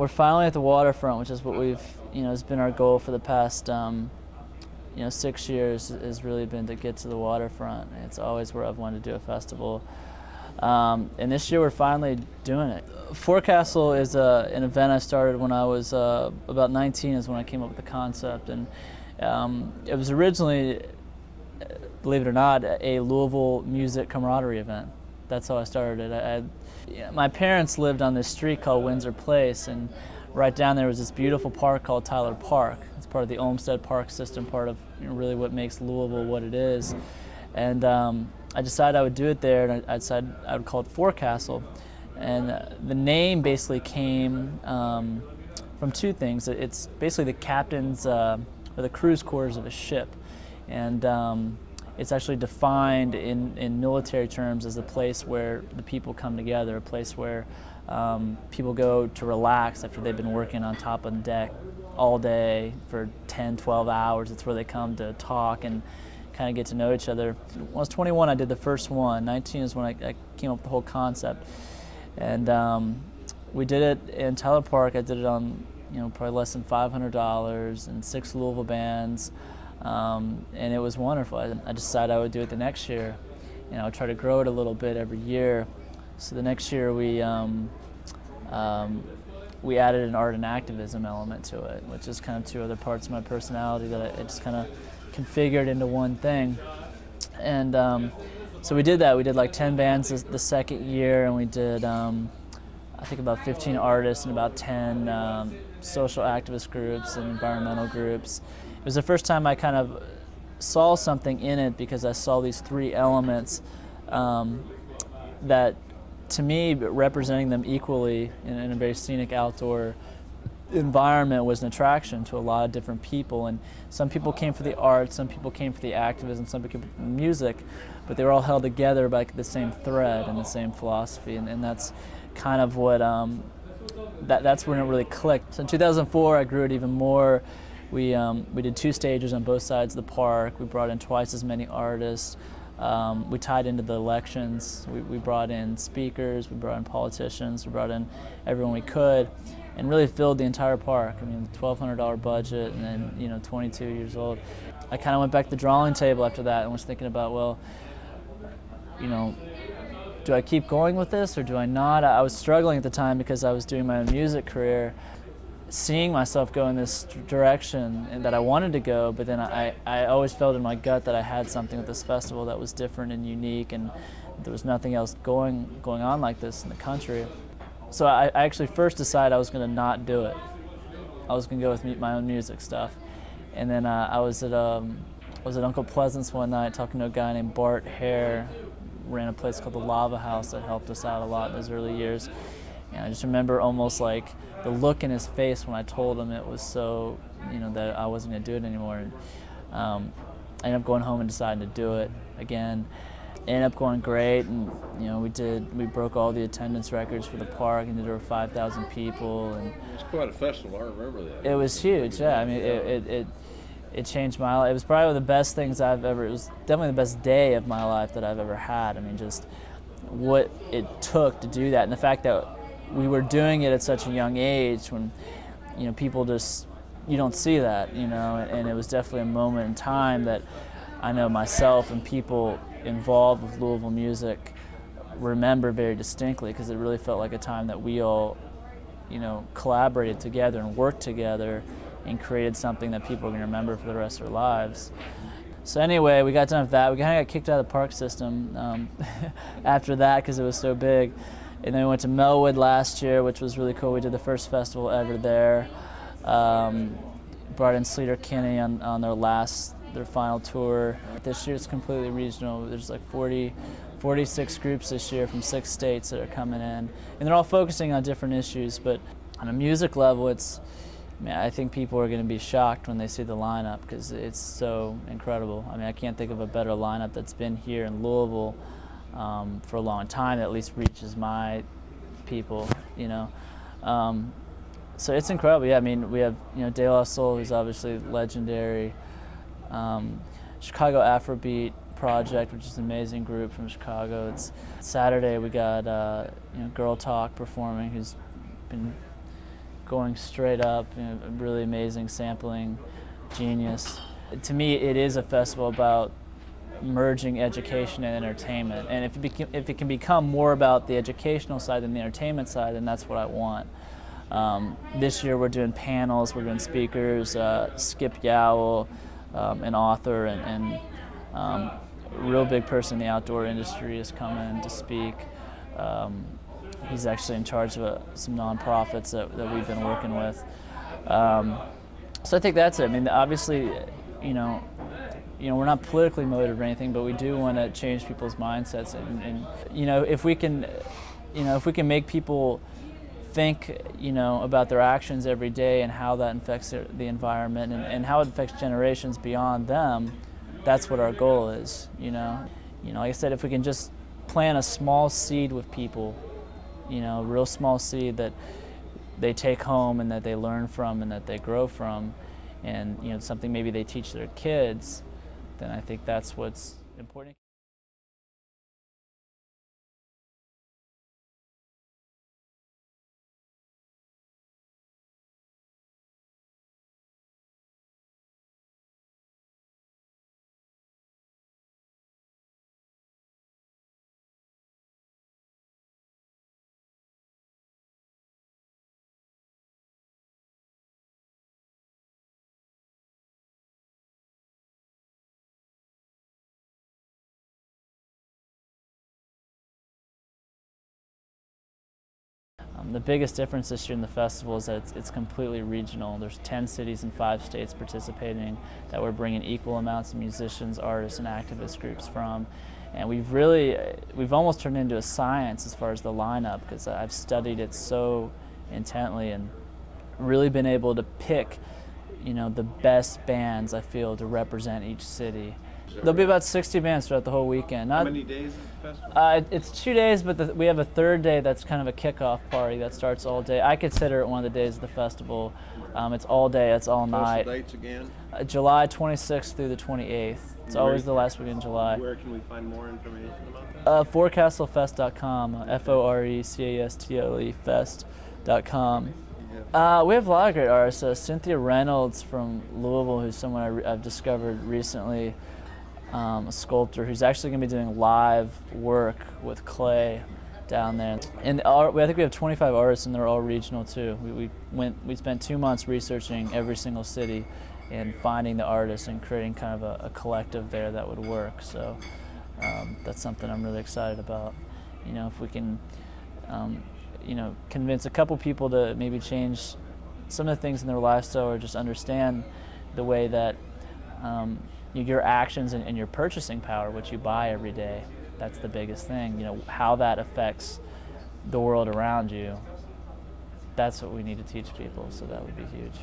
We're finally at the waterfront, which is what we've, has been our goal for the past, 6 years. Has really been to get to the waterfront. It's always where I've wanted to do a festival, and this year we're finally doing it. Forecsatle is an event I started when I was about 19. Is when I came up with the concept, and it was originally, believe it or not, a Louisville music camaraderie event. That's how I started it. My parents lived on this street called Windsor Place, and right down there was this beautiful park called Tyler Park. It's part of the Olmsted Park system, part of really what makes Louisville what it is. And I decided I would do it there, and I decided I would call it Forecsatle. And the name basically came from two things. It's basically the captain's or the crew's quarters of a ship, and it's actually defined in military terms as a place where the people come together, a place where people go to relax after they've been working on top of the deck all day for 10, 12 hours. It's where they come to talk and kind of get to know each other. When I was 21, I did the first one. 19 is when I came up with the whole concept. And we did it in Tyler Park. I did it on probably less than $500 and 6 Louisville bands. And it was wonderful. I decided I would do it the next year. I would try to grow it a little bit every year. So the next year we added an art and activism element to it, which is kind of two other parts of my personality that I just kind of configured into one thing. And so we did that. We did like 10 bands the second year, and we did I think about 15 artists and about 10 social activist groups and environmental groups. It was the first time I kind of saw something in it, because I saw these 3 elements that, to me, representing them equally in a very scenic outdoor environment was an attraction to a lot of different people. And some people came for the art, some people came for the activism, some people came for the music, but they were all held together by the same thread and the same philosophy. And that's kind of what, that's when it really clicked. So in 2004, I grew it even more. We did 2 stages on both sides of the park. We brought in twice as many artists. We tied into the elections. We brought in speakers, we brought in politicians, we brought in everyone we could, and really filled the entire park. I mean, $1,200 budget, and then 22 years old. I kind of went back to the drawing table after that and was thinking about, well, do I keep going with this or do I not? I was struggling at the time because I was doing my own music career, seeing myself go in this direction and that I wanted to go, but then I always felt in my gut that I had something with this festival that was different and unique, and there was nothing else going on like this in the country. So I actually first decided I was going to not do it. I was going to go with my own music stuff. And then I was at Uncle Pleasant's one night talking to a guy named Bart Hare, ran a place called the Lava House that helped us out a lot in those early years. And I just remember almost like the look in his face when I told him it was so, that I wasn't going to do it anymore. And I ended up going home and deciding to do it again. It ended up going great, and we broke all the attendance records for the park, and there were 5,000 people. And it was quite a festival. I remember that. It was huge. Yeah, I mean, it changed my life. It was probably one of the best things I've ever. It was definitely the best day of my life that I've ever had. I mean, just what it took to do that, and the fact that we were doing it at such a young age when, people just, you don't see that, and it was definitely a moment in time that I know myself and people involved with Louisville music remember very distinctly, because it really felt like a time that we all, collaborated together and worked together and created something that people are going to remember for the rest of their lives. So anyway, we got done with that. We kind of got kicked out of the park system after that because it was so big. And then we went to Melwood last year, which was really cool. We did the first festival ever there. Brought in Sleater Kinney on their final tour. This year it's completely regional. There's like 46 groups this year from 6 states that are coming in. And they're all focusing on different issues, but on a music level, I think people are going to be shocked when they see the lineup, because it's so incredible. I mean, I can't think of a better lineup that's been here in Louisville for a long time, that at least reaches my people, So it's incredible. Yeah, I mean, we have De La Soul, who's obviously legendary. Chicago Afrobeat Project, which is an amazing group from Chicago. It's Saturday. We got Girl Talk performing, who's been going straight up, really amazing sampling, genius. To me, it is a festival about merging education and entertainment. And if it can become more about the educational side than the entertainment side, then that's what I want. This year we're doing panels, we're doing speakers. Skip Yowell, an author and a real big person in the outdoor industry, is coming to speak. He's actually in charge of some nonprofits that we've been working with. So I think that's it. I mean, obviously, we're not politically motivated or anything, but we do want to change people's mindsets. And if we can, if we can make people think, about their actions every day and how that affects the environment and how it affects generations beyond them, that's what our goal is. Like I said, if we can just plant a small seed with people, a real small seed that they take home and that they learn from and that they grow from, and something maybe they teach their kids, then I think that's what's important. The biggest difference this year in the festival is that it's completely regional. There's 10 cities and 5 states participating that we're bringing equal amounts of musicians, artists, and activist groups from. And we've almost turned into a science as far as the lineup, because I've studied it so intently and really been able to pick, the best bands I feel to represent each city. There'll be about 60 bands throughout the whole weekend. How many days is the festival? It's 2 days, but we have a third day that's kind of a kickoff party that starts all day. I consider it one of the days of the festival. It's all day, it's all night. What's the dates again? July 26th through the 28th. It's always the last week in July. Where can we find more information about that? Forecastlefest.com, Forecastle Fest.com. We have a lot of great artists. Cynthia Reynolds from Louisville, who's someone I've discovered recently. A sculptor who's actually going to be doing live work with clay down there. And I think we have 25 artists, and they're all regional too. We spent 2 months researching every single city and finding the artists and creating kind of a collective there that would work. So that's something I'm really excited about. If we can, convince a couple people to maybe change some of the things in their lifestyle, or just understand the way that your actions and your purchasing power, what you buy every day, that's the biggest thing. How that affects the world around you. That's what we need to teach people, so that would be huge.